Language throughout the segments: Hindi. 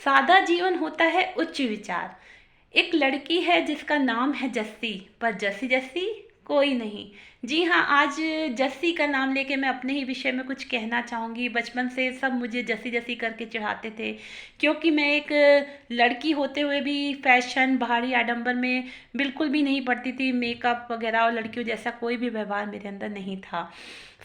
सादा जीवन होता है उच्च विचार। एक लड़की है जिसका नाम है जस्सी, पर जस्सी जस्सी कोई नहीं। जी हाँ, आज जस्सी का नाम लेके मैं अपने ही विषय में कुछ कहना चाहूँगी। बचपन से सब मुझे जस्सी जस्सी करके चिढ़ाते थे, क्योंकि मैं एक लड़की होते हुए भी फैशन भारी आडंबर में बिल्कुल भी नहीं पड़ती थी। मेकअप वगैरह और लड़कियों जैसा कोई भी व्यवहार मेरे अंदर नहीं था।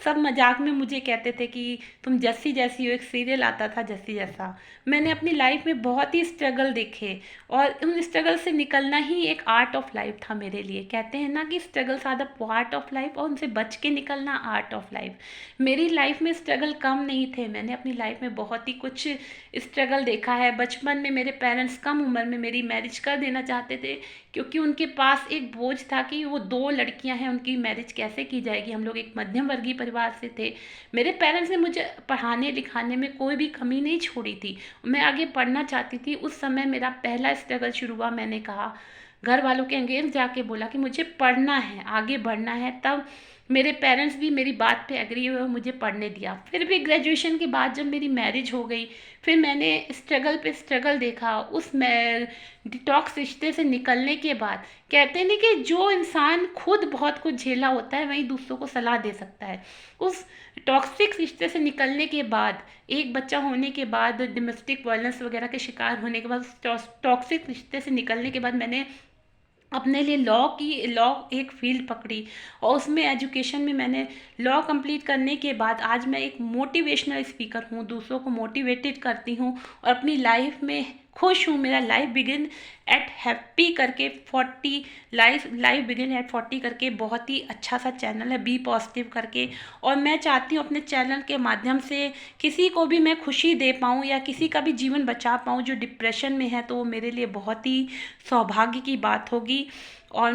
सब मजाक में मुझे कहते थे कि तुम जस्सी जैसी हो। एक सीरियल आता था जस्सी जैसा। मैंने अपनी लाइफ में बहुत ही स्ट्रगल देखे, और उन स्ट्रगल से निकलना ही एक आर्ट ऑफ लाइफ था मेरे लिए। कहते हैं ना कि struggles are the part of life, और उनसे बच के निकलना आर्ट ऑफ लाइफ। मेरी लाइफ में स्ट्रगल कम नहीं थे। मैंने अपनी लाइफ में बहुत ही कुछ स्ट्रगल देखा है। बचपन में मेरे पेरेंट्स कम उम्र में मेरी मैरिज कर देना चाहते थे, क्योंकि उनके पास एक बोझ था कि वो दो लड़कियां हैं, उनकी मैरिज कैसे की जाएगी। हम लोग एक मध्यम वर्गीय परिवार से थे। मेरे पेरेंट्स ने मुझे पढ़ाने लिखाने में कोई भी कमी नहीं छोड़ी थी। मैं आगे पढ़ना चाहती थी। उस समय मेरा पहला स्ट्रगल शुरू हुआ। मैंने कहा, घर वालों के अगेंस्ट जाके बोला कि मुझे पढ़ना है, आगे बढ़ना है। तब मेरे पेरेंट्स भी मेरी बात पे एग्री हुए और मुझे पढ़ने दिया। फिर भी ग्रेजुएशन के बाद जब मेरी मैरिज हो गई, फिर मैंने स्ट्रगल पे स्ट्रगल देखा। उस मैं डिटॉक्स रिश्ते से निकलने के बाद, कहते नहीं कि जो इंसान खुद बहुत कुछ झेला होता है वहीं दूसरों को सलाह दे सकता है। उस टॉक्सिक रिश्ते से निकलने के बाद, एक बच्चा होने के बाद, डोमेस्टिक वायलेंस वगैरह के शिकार होने के बाद, टॉक्सिक रिश्ते से निकलने के बाद मैंने अपने लिए लॉ एक फील्ड पकड़ी, और उसमें एजुकेशन में मैंने लॉ कंप्लीट करने के बाद आज मैं एक मोटिवेशनल स्पीकर हूँ। दूसरों को मोटिवेटेड करती हूँ और अपनी लाइफ में खुश हूँ। मेरा लाइफ बिगिन एट हैप्पी करके 40 लाइफ बिगिन एट 40 करके बहुत ही अच्छा सा चैनल है, बी पॉजिटिव करके। और मैं चाहती हूँ अपने चैनल के माध्यम से किसी को भी मैं खुशी दे पाऊँ या किसी का भी जीवन बचा पाऊँ जो डिप्रेशन में है, तो वो मेरे लिए बहुत ही सौभाग्य की बात होगी। और